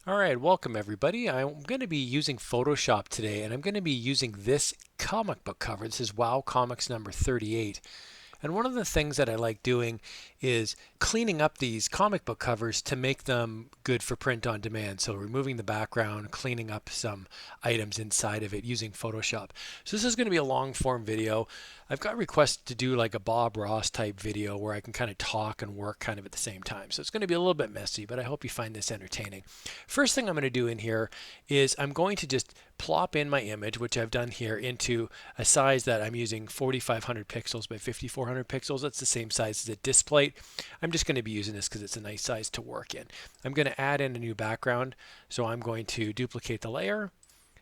All right, welcome everybody. I'm going to be using Photoshop today, and I'm going to be using this comic book cover. This is Wow Comics number 38. And one of the things that I like doing is cleaning up these comic book covers to make them good for print on demand. So removing the background, cleaning up some items inside of it using Photoshop. So this is going to be a long form video. I've got requests to do like a Bob Ross type video where I can kind of talk and work kind of at the same time. So it's going to be a little bit messy, but I hope you find this entertaining. First thing I'm going to do in here is I'm going to just plop in my image, which I've done here, into a size that I'm using 4500 pixels by 5400 pixels. That's the same size as a disc plate. I'm just going to be using this because it's a nice size to work in. I'm going to add in a new background. So I'm going to duplicate the layer,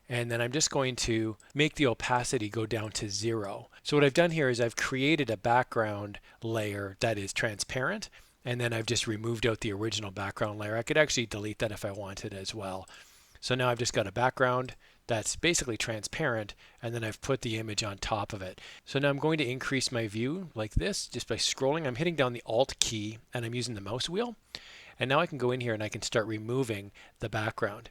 and then I'm just going to make the opacity go down to 0. So what I've done here is I've created a background layer that is transparent, and then I've just removed out the original background layer. I could actually delete that if I wanted as well. So now I've just got a background that's basically transparent, and then I've put the image on top of it. So now I'm going to increase my view like this just by scrolling. I'm hitting down the Alt key and I'm using the mouse wheel. And now I can go in here and I can start removing the background.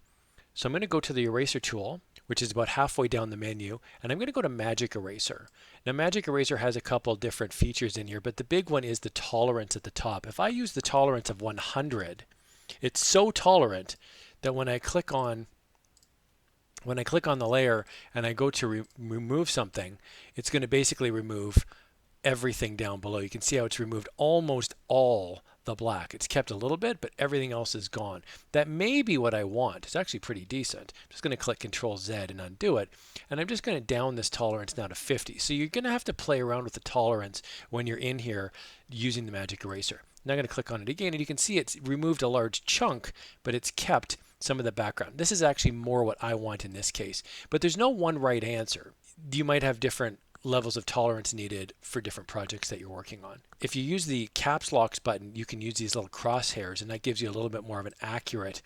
So I'm going to go to the eraser tool, which is about halfway down the menu, and I'm going to go to Magic Eraser. Now Magic Eraser has a couple different features in here, but the big one is the tolerance at the top. If I use the tolerance of 100, it's so tolerant that when I click on the layer and I go to remove something, it's going to basically remove everything down below. You can see how it's removed almost all the black. It's kept a little bit, but everything else is gone. That may be what I want. It's actually pretty decent. I'm just going to click Control Z and undo it. And I'm just going to down this tolerance now to 50. So you're going to have to play around with the tolerance when you're in here using the Magic Eraser. Now I'm going to click on it again, and you can see it's removed a large chunk, but it's kept some of the background. This is actually more what I want in this case. But there's no one right answer. You might have different levels of tolerance needed for different projects that you're working on. If you use the caps locks button, you can use these little crosshairs, and that gives you a little bit more of an accurate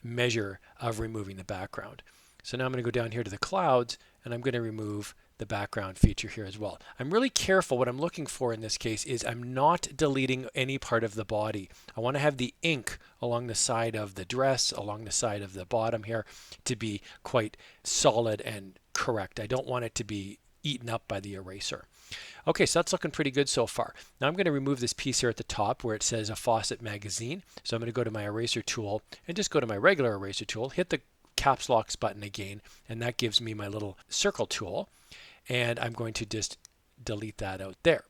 measure of removing the background. So now I'm going to go down here to the clouds, and I'm going to remove the background feature here as well. I'm really careful. What I'm looking for in this case is I'm not deleting any part of the body. I want to have the ink along the side of the dress, along the side of the bottom here, to be quite solid and correct. I don't want it to be eaten up by the eraser. Okay, so that's looking pretty good so far. Now I'm going to remove this piece here at the top where it says a faucet magazine. So I'm going to go to my eraser tool and just go to my regular eraser tool, hit the caps locks button again, and that gives me my little circle tool. And I'm going to just delete that out there.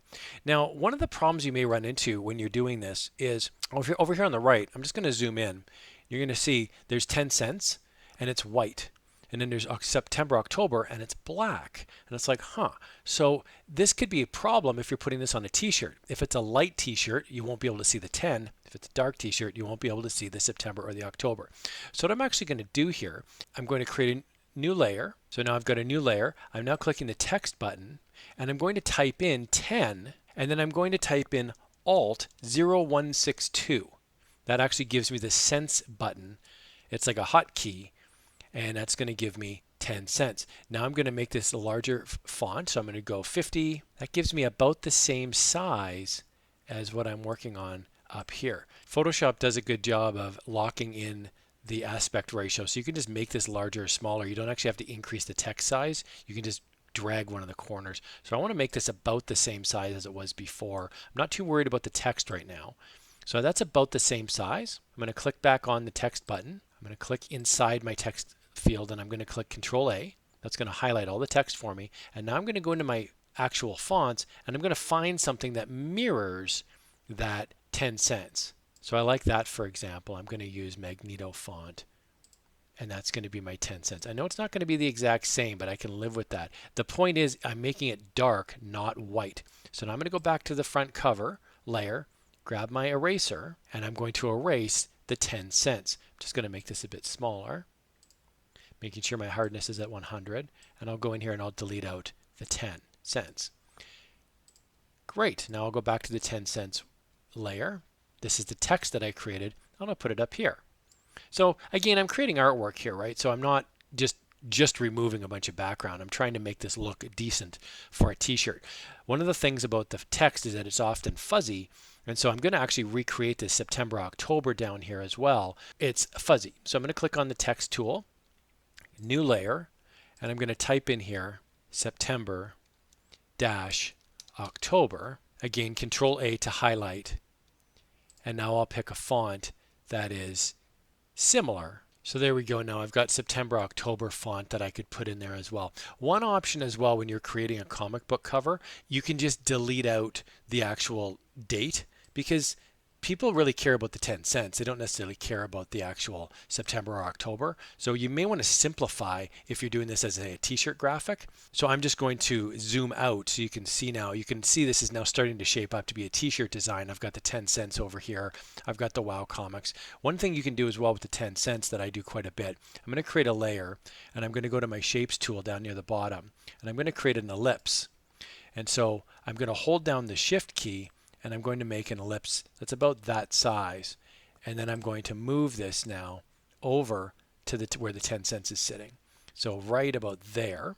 Now, one of the problems you may run into when you're doing this is over here on the right, I'm just going to zoom in. You're going to see there's 10 cents and it's white. And then there's September, October, and it's black. And it's like, huh. So this could be a problem if you're putting this on a t-shirt. If it's a light t-shirt, you won't be able to see the 10. If it's a dark t-shirt, you won't be able to see the September or the October. So what I'm actually going to do here, I'm going to create a new layer. So now I've got a new layer. I'm now clicking the text button, and I'm going to type in 10, and then I'm going to type in Alt 0162. That actually gives me the cents button. It's like a hotkey, and that's going to give me 10 cents. Now I'm going to make this a larger font, so I'm going to go 50. That gives me about the same size as what I'm working on up here. Photoshop does a good job of locking in the aspect ratio, so you can just make this larger or smaller. You don't actually have to increase the text size. You can just drag one of the corners. So I want to make this about the same size as it was before. I'm not too worried about the text right now. So that's about the same size. I'm going to click back on the text button. I'm going to click inside my text field, and I'm going to click Control A. That's going to highlight all the text for me. And now I'm going to go into my actual fonts, and I'm going to find something that mirrors that 10 cents. So I like that, for example. I'm going to use Magneto font, and that's going to be my 10 cents. I know it's not going to be the exact same, but I can live with that. The point is I'm making it dark, not white. So now I'm going to go back to the front cover layer, grab my eraser, and I'm going to erase the 10 cents. I'm just going to make this a bit smaller, making sure my hardness is at 100, and I'll go in here and I'll delete out the 10 cents. Great, now I'll go back to the 10 cents layer. This is the text that I created. I'm going to put it up here. So again, I'm creating artwork here, right? So I'm not just removing a bunch of background. I'm trying to make this look decent for a t-shirt. One of the things about the text is that it's often fuzzy, And so I'm going to actually recreate this September, October down here as well. It's fuzzy. So I'm going to click on the text tool, new layer, and I'm going to type in here September dash October. Again, Control A to highlight. And now I'll pick a font that is similar. So there we go. Now I've got September, October font that I could put in there as well. One option as well when you're creating a comic book cover, you can just delete out the actual date, because people really care about the 10 cents. They don't necessarily care about the actual September or October. So you may want to simplify if you're doing this as a t-shirt graphic. So I'm just going to zoom out so you can see now. You can see this is now starting to shape up to be a t-shirt design. I've got the 10 cents over here. I've got the Wow Comics. One thing you can do as well with the 10 cents that I do quite a bit, I'm going to create a layer, and I'm going to go to my shapes tool down near the bottom, and I'm going to create an ellipse. And so I'm going to hold down the shift key, and I'm going to make an ellipse that's about that size. And then I'm going to move this now over to where the 10 cents is sitting. So right about there.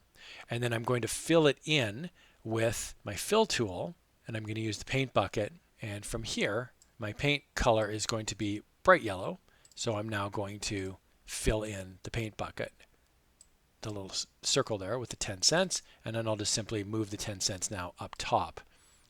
And then I'm going to fill it in with my fill tool, and I'm going to use the paint bucket. And from here, my paint color is going to be bright yellow. So I'm now going to fill in the paint bucket, the little circle there with the 10 cents. And then I'll just simply move the 10 cents now up top.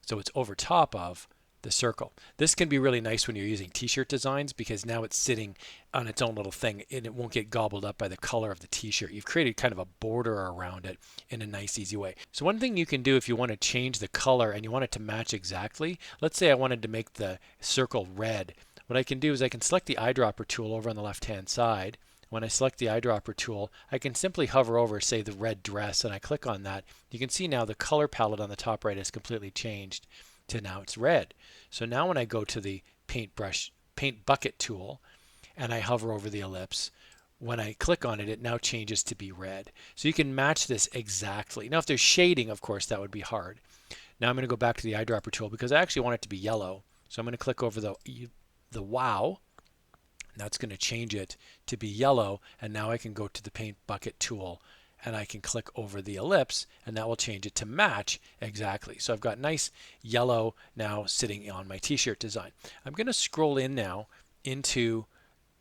So it's over top of the circle. This can be really nice when you're using t-shirt designs, because now it's sitting on its own little thing and it won't get gobbled up by the color of the t-shirt. You've created kind of a border around it in a nice, easy way. So one thing you can do if you want to change the color and you want it to match exactly, let's say I wanted to make the circle red. What I can do is I can select the eyedropper tool over on the left-hand side. When I select the eyedropper tool, I can simply hover over, say, the red dress, and I click on that. You can see now the color palette on the top right has completely changed to now it's red. So now when I go to the paint bucket tool, and I hover over the ellipse, when I click on it, it now changes to be red. So you can match this exactly. Now if there's shading, of course, that would be hard. Now I'm going to go back to the eyedropper tool because I actually want it to be yellow. So I'm going to click over the Wow. That's going to change it to be yellow, and now I can go to the paint bucket tool and I can click over the ellipse, and that will change it to match exactly. So I've got nice yellow now sitting on my t-shirt design. I'm going to scroll in now into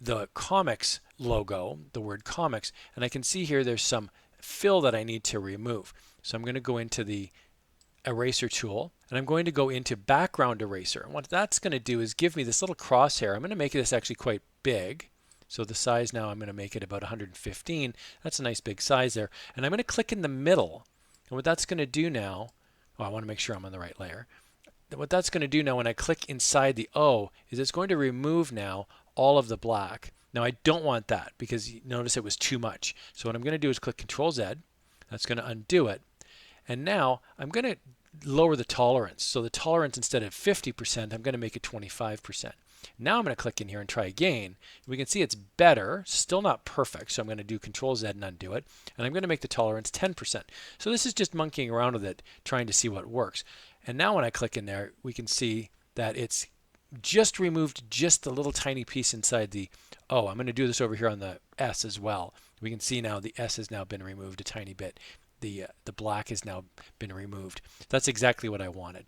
the comics logo, the word comics, and I can see here there's some fill that I need to remove. So I'm going to go into the eraser tool, and I'm going to go into background eraser. And what that's going to do is give me this little crosshair. I'm going to make this actually quite big. So the size now, I'm going to make it about 115. That's a nice big size there. And I'm going to click in the middle. And what that's going to do now, I want to make sure I'm on the right layer. What that's going to do now when I click inside the O is it's going to remove now all of the black. Now I don't want that because you notice it was too much. So what I'm going to do is click Control Z. That's going to undo it. And now I'm going to lower the tolerance. So the tolerance, instead of 50%, I'm going to make it 25%. Now I'm going to click in here and try again. We can see it's better, still not perfect. So I'm going to do Control Z and undo it. And I'm going to make the tolerance 10%. So this is just monkeying around with it, trying to see what works. And now when I click in there, we can see that it's just removed just a little tiny piece inside the O. I'm going to do this over here on the S as well. We can see now the S has now been removed a tiny bit. The black has now been removed. That's exactly what I wanted.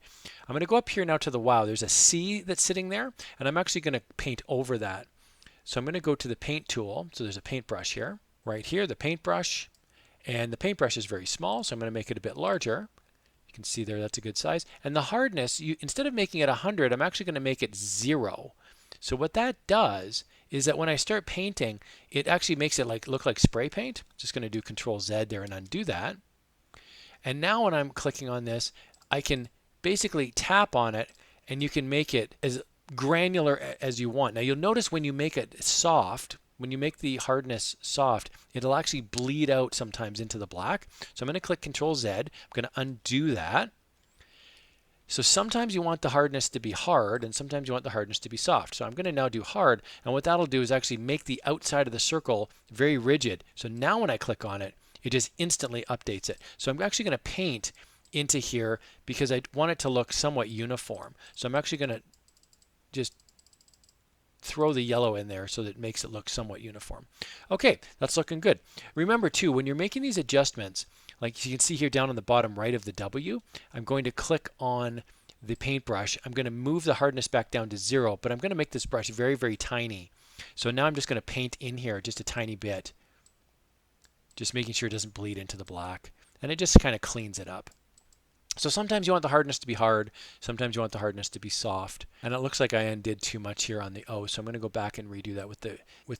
I'm going to go up here now to the Wow. There's a C that's sitting there, and I'm actually going to paint over that. So I'm going to go to the paint tool. So there's a paintbrush here. Right here, the paintbrush. And the paintbrush is very small, so I'm going to make it a bit larger. You can see there that's a good size. And the hardness, instead of making it 100, I'm actually going to make it 0. So what that does is that when I start painting, it actually makes it look like spray paint. Just going to do Control Z there and undo that. And now when I'm clicking on this, I can basically tap on it and you can make it as granular as you want. Now you'll notice when you make it soft, when you make the hardness soft, it'll actually bleed out sometimes into the black. So I'm going to click Control Z. I'm going to undo that. So sometimes you want the hardness to be hard and sometimes you want the hardness to be soft. So I'm going to now do hard, and what that'll do is actually make the outside of the circle very rigid. So now when I click on it, it just instantly updates it. So I'm actually going to paint into here because I want it to look somewhat uniform. So I'm actually going to just throw the yellow in there so that it makes it look somewhat uniform. Okay, that's looking good. Remember too, when you're making these adjustments, like you can see here down on the bottom right of the W, I'm going to click on the paintbrush, I'm going to move the hardness back down to 0, but I'm going to make this brush very, very tiny. So now I'm just going to paint in here just a tiny bit, just making sure it doesn't bleed into the black. And it just kind of cleans it up. So sometimes you want the hardness to be hard, sometimes you want the hardness to be soft. And it looks like I undid too much here on the O, so I'm going to go back and redo that with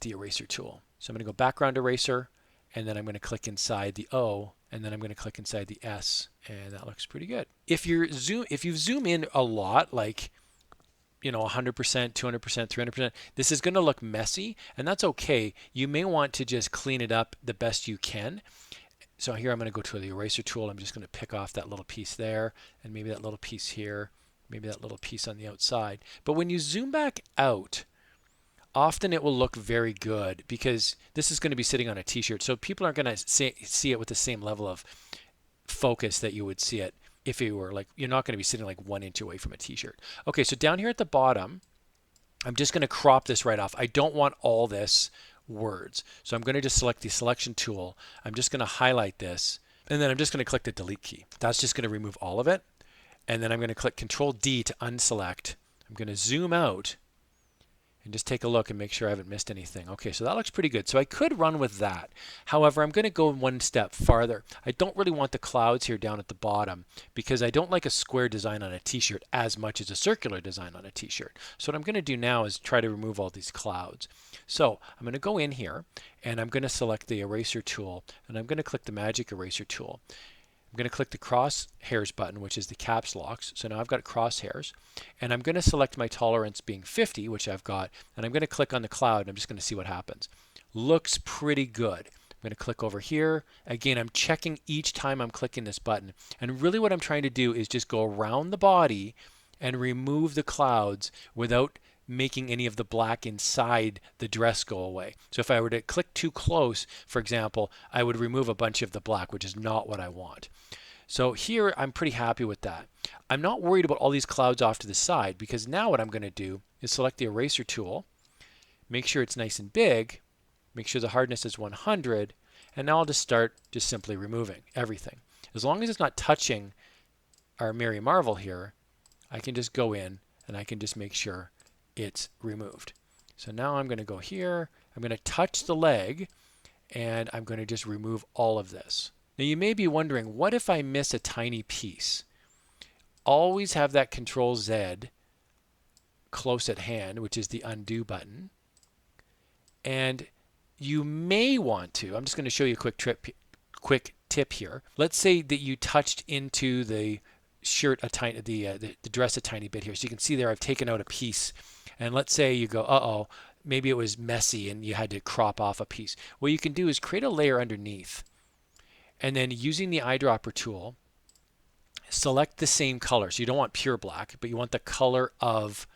the eraser tool. So I'm going to go background eraser, and then I'm going to click inside the O, and then I'm going to click inside the S, and that looks pretty good. If you zoom in a lot, like 100%, 200%, 300%, this is going to look messy, and that's okay. You may want to just clean it up the best you can. So here I'm going to go to the eraser tool. I'm just going to pick off that little piece there, and maybe that little piece here, maybe that little piece on the outside. But when you zoom back out, often it will look very good because this is going to be sitting on a t-shirt. So people aren't going to see it with the same level of focus that you would see it if you were like, you're not going to be sitting like 1 inch away from a t-shirt. Okay, so down here at the bottom, I'm just going to crop this right off. I don't want all this words. So I'm going to just select the selection tool. I'm just going to highlight this, and then I'm just going to click the delete key. That's just going to remove all of it. And then I'm going to click Control D to unselect. I'm going to zoom out and just take a look and make sure I haven't missed anything. Okay, so that looks pretty good. So I could run with that. However, I'm going to go one step farther. I don't really want the clouds here down at the bottom because I don't like a square design on a t-shirt as much as a circular design on a t-shirt. So what I'm going to do now is try to remove all these clouds. So I'm going to go in here and I'm going to select the eraser tool, and I'm going to click the magic eraser tool. I'm going to click the crosshairs button, which is the caps locks. So now I've got crosshairs, and I'm going to select my tolerance being 50, which I've got, and I'm going to click on the cloud, and I'm just going to see what happens. Looks pretty good. I'm going to click over here. Again, I'm checking each time I'm clicking this button, and really what I'm trying to do is just go around the body and remove the clouds without making any of the black inside the dress go away. So if I were to click too close, for example, I would remove a bunch of the black, which is not what I want. So here I'm pretty happy with that. I'm not worried about all these clouds off to the side because now what I'm going to do is select the eraser tool, make sure it's nice and big, make sure the hardness is 100, and now I'll just start just simply removing everything. As long as it's not touching our Mary Marvel here, I can just go in and I can just make sure it's removed. So now I'm going to go here, I'm going to touch the leg, and I'm going to just remove all of this. Now you may be wondering, what if I miss a tiny piece? Always have that Control Z close at hand, which is the undo button. And you may want to, I'm just going to show you a quick tip here. Let's say that you touched into the shirt the dress a tiny bit here. So you can see there I've taken out a piece. And let's say you go, uh-oh, maybe it was messy and you had to crop off a piece. What you can do is create a layer underneath. And then using the eyedropper tool, select the same color. So you don't want pure black, but you want the color of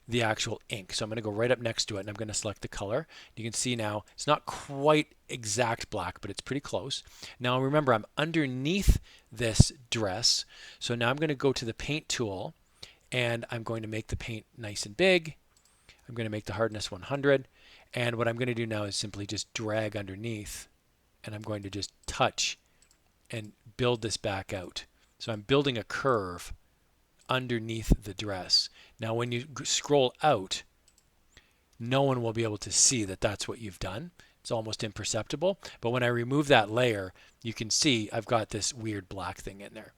the actual ink. So I'm going to go right up next to it and I'm going to select the color. You can see now it's not quite exact black, but it's pretty close. Now remember, I'm underneath this dress. So now I'm going to go to the paint tool and I'm going to make the paint nice and big. I'm going to make the hardness 100. And what I'm going to do now is simply just drag underneath, and I'm going to just touch and build this back out. So I'm building a curve underneath the dress. Now when you scroll out, no one will be able to see that that's what you've done. It's almost imperceptible. But when I remove that layer, you can see I've got this weird black thing in there.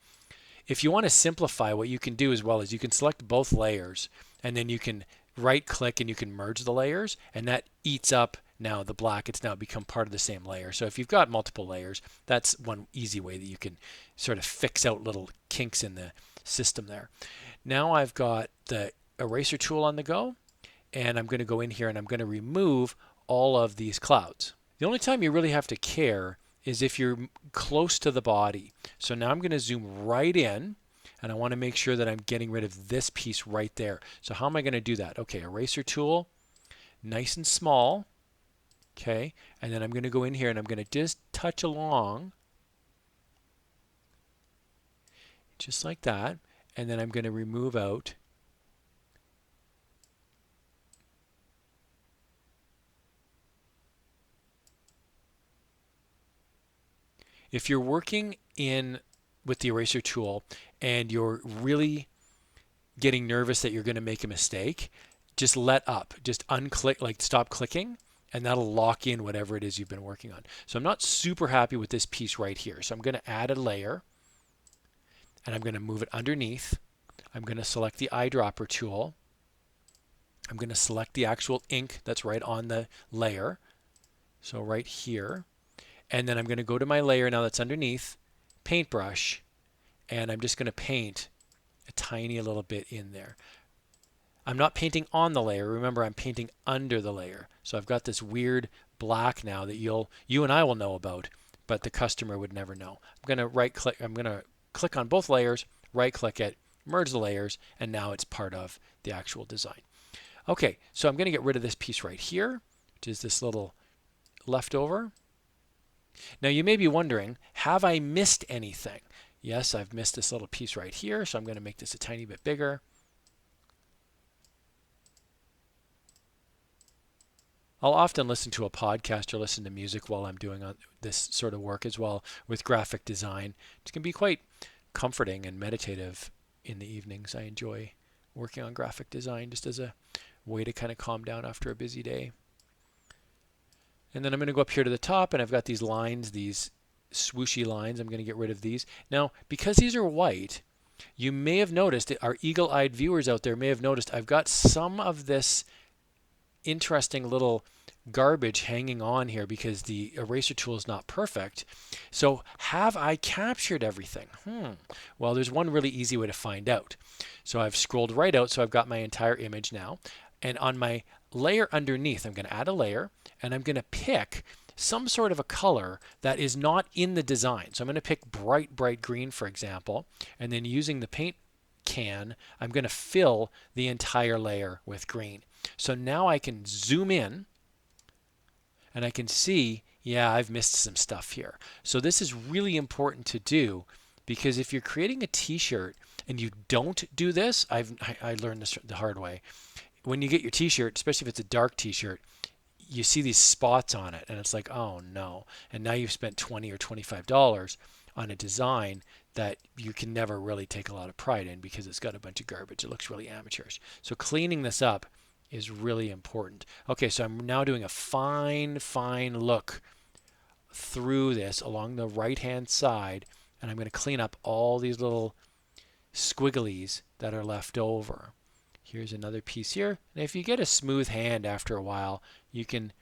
If you want to simplify, what you can do as well is you can select both layers, and then you can right click and you can merge the layers, and that eats up now the black. It's now become part of the same layer. So if you've got multiple layers, that's one easy way that you can sort of fix out little kinks in the system there. Now I've got the eraser tool on the go, and I'm going to go in here and I'm going to remove all of these clouds. The only time you really have to care is if you're close to the body. So now I'm going to zoom right in, and I want to make sure that I'm getting rid of this piece right there. So how am I going to do that? Okay, eraser tool, nice and small. Okay, and then I'm going to go in here and I'm going to just touch along, just like that, and then I'm going to remove out if you're working with the eraser tool and you're really getting nervous that you're going to make a mistake, just let up. Just unclick, like stop clicking, and that'll lock in whatever it is you've been working on. So I'm not super happy with this piece right here. So I'm going to add a layer, and I'm going to move it underneath. I'm going to select the eyedropper tool. I'm going to select the actual ink that's right on the layer. So right here. And then I'm going to go to my layer now that's underneath, paintbrush, and I'm just going to paint a tiny little bit in there. I'm not painting on the layer. Remember, I'm painting under the layer. So I've got this weird black now that you and I will know about, but the customer would never know. I'm going to right click. I'm going to click on both layers, right click it, merge the layers, and now it's part of the actual design. Okay, so I'm going to get rid of this piece right here, which is this little leftover. Now you may be wondering, have I missed anything? Yes, I've missed this little piece right here, so I'm going to make this a tiny bit bigger. I'll often listen to a podcast or listen to music while I'm doing this sort of work as well with graphic design. It can be quite comforting and meditative in the evenings. I enjoy working on graphic design just as a way to kind of calm down after a busy day. And then I'm going to go up here to the top, and I've got these lines, these swooshy lines. I'm going to get rid of these. Now, because these are white, you may have noticed, our eagle-eyed viewers out there may have noticed, I've got some of this interesting little garbage hanging on here because the eraser tool is not perfect. So have I captured everything? Well, there's one really easy way to find out. So I've scrolled right out, so I've got my entire image now. And on my layer underneath, I'm going to add a layer, and I'm going to pick some sort of a color that is not in the design. So I'm going to pick bright green, for example, and then using the paint can, I'm going to fill the entire layer with green. So now I can zoom in, and I can see, yeah, I've missed some stuff here. So this is really important to do, because if you're creating a t-shirt and you don't do this, I learned this the hard way. When you get your t-shirt, especially if it's a dark t-shirt, you see these spots on it, and it's like, oh no. And now you've spent $20 or $25 on a design that you can never really take a lot of pride in because it's got a bunch of garbage. It looks really amateurish. So cleaning this up is really important. Okay, so I'm now doing a fine look through this along the right-hand side, and I'm going to clean up all these little squigglies that are left over. Here's another piece here. And if you get a smooth hand after a while, you can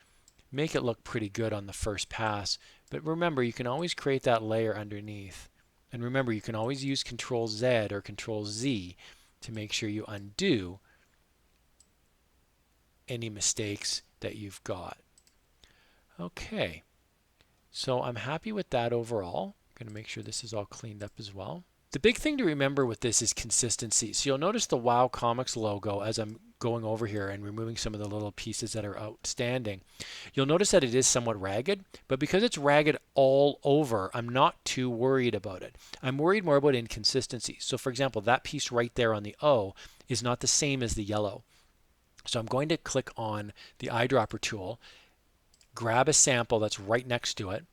make it look pretty good on the first pass. But remember, you can always create that layer underneath. And remember, you can always use Control Z or Control Z to make sure you undo any mistakes that you've got. Okay, so I'm happy with that overall. I'm going to make sure this is all cleaned up as well. The big thing to remember with this is consistency. So you'll notice the Wow Comics logo as I'm going over here and removing some of the little pieces that are outstanding. You'll notice that it is somewhat ragged, but because it's ragged all over, I'm not too worried about it. I'm worried more about inconsistency. So for example, that piece right there on the O is not the same as the yellow. So I'm going to click on the eyedropper tool, grab a sample that's right next to it,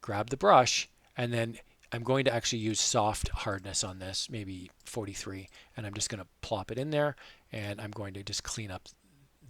grab the brush, and then I'm going to actually use soft hardness on this, maybe 43, and I'm just going to plop it in there, and I'm going to just clean up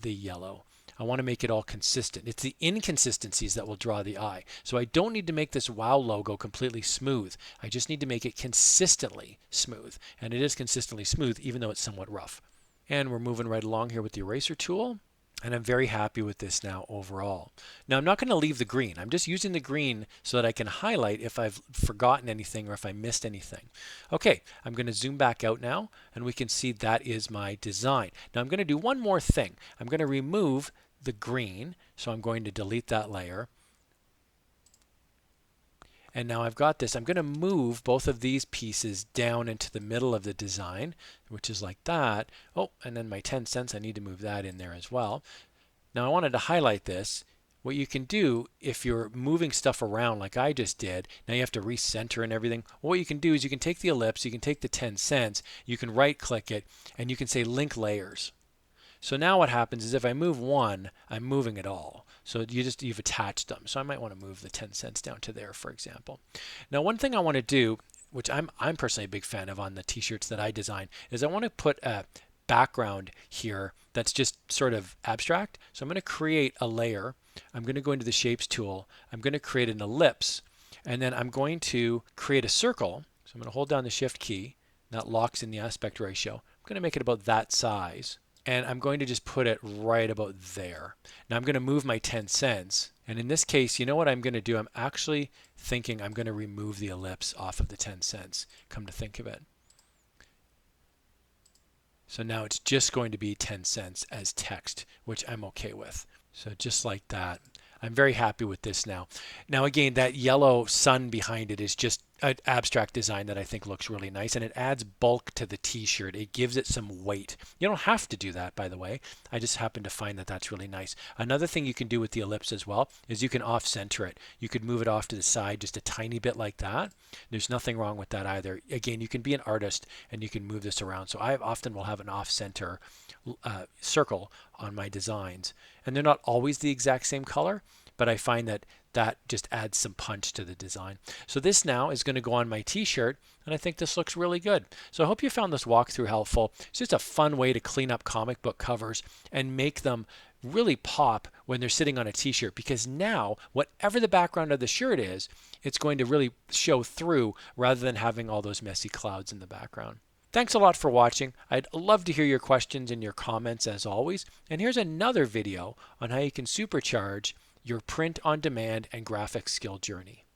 the yellow. I want to make it all consistent. It's the inconsistencies that will draw the eye. So I don't need to make this Wow logo completely smooth. I just need to make it consistently smooth, and it is consistently smooth even though it's somewhat rough. And we're moving right along here with the eraser tool. And I'm very happy with this now overall. Now I'm not going to leave the green. I'm just using the green so that I can highlight if I've forgotten anything or if I missed anything. Okay, I'm going to zoom back out now, and we can see that is my design. Now I'm going to do one more thing. I'm going to remove the green, so I'm going to delete that layer. And now I've got this. I'm going to move both of these pieces down into the middle of the design, which is like that. Oh, and then my 10 cents, I need to move that in there as well. Now I wanted to highlight this. What you can do if you're moving stuff around like I just did, now you have to recenter and everything. What you can do is you can take the ellipse, you can take the 10 cents, you can right click it, and you can say link layers. So now what happens is if I move one, I'm moving it all. So you've attached them. So I might want to move the 10 cents down to there, for example. Now one thing I want to do, which I'm personally a big fan of on the t-shirts that I design, is I want to put a background here that's just sort of abstract. So I'm going to create a layer. I'm going to go into the shapes tool. I'm going to create an ellipse, and then I'm going to create a circle. So I'm going to hold down the shift key. That locks in the aspect ratio. I'm going to make it about that size, and I'm going to just put it right about there. Now I'm going to move my 10 cents, and in this case, you know what I'm going to do? I'm actually thinking I'm going to remove the ellipse off of the 10 cents, come to think of it. So now it's just going to be 10 cents as text, which I'm okay with. So just like that. I'm very happy with this now. Now again, that yellow sun behind it is just an abstract design that I think looks really nice, and it adds bulk to the t-shirt. It gives it some weight. You don't have to do that, by the way. I just happen to find that that's really nice. Another thing you can do with the ellipse as well is you can off-center it. You could move it off to the side just a tiny bit like that. There's nothing wrong with that either. Again, you can be an artist and you can move this around. So I often will have an off-center circle on my designs, and they're not always the exact same color, but I find that that just adds some punch to the design. So this now is going to go on my t-shirt, and I think this looks really good. So I hope you found this walkthrough helpful. It's just a fun way to clean up comic book covers and make them really pop when they're sitting on a t-shirt, because now whatever the background of the shirt is, it's going to really show through rather than having all those messy clouds in the background. Thanks a lot for watching. I'd love to hear your questions and your comments as always. And here's another video on how you can supercharge your print on demand and graphic skill journey.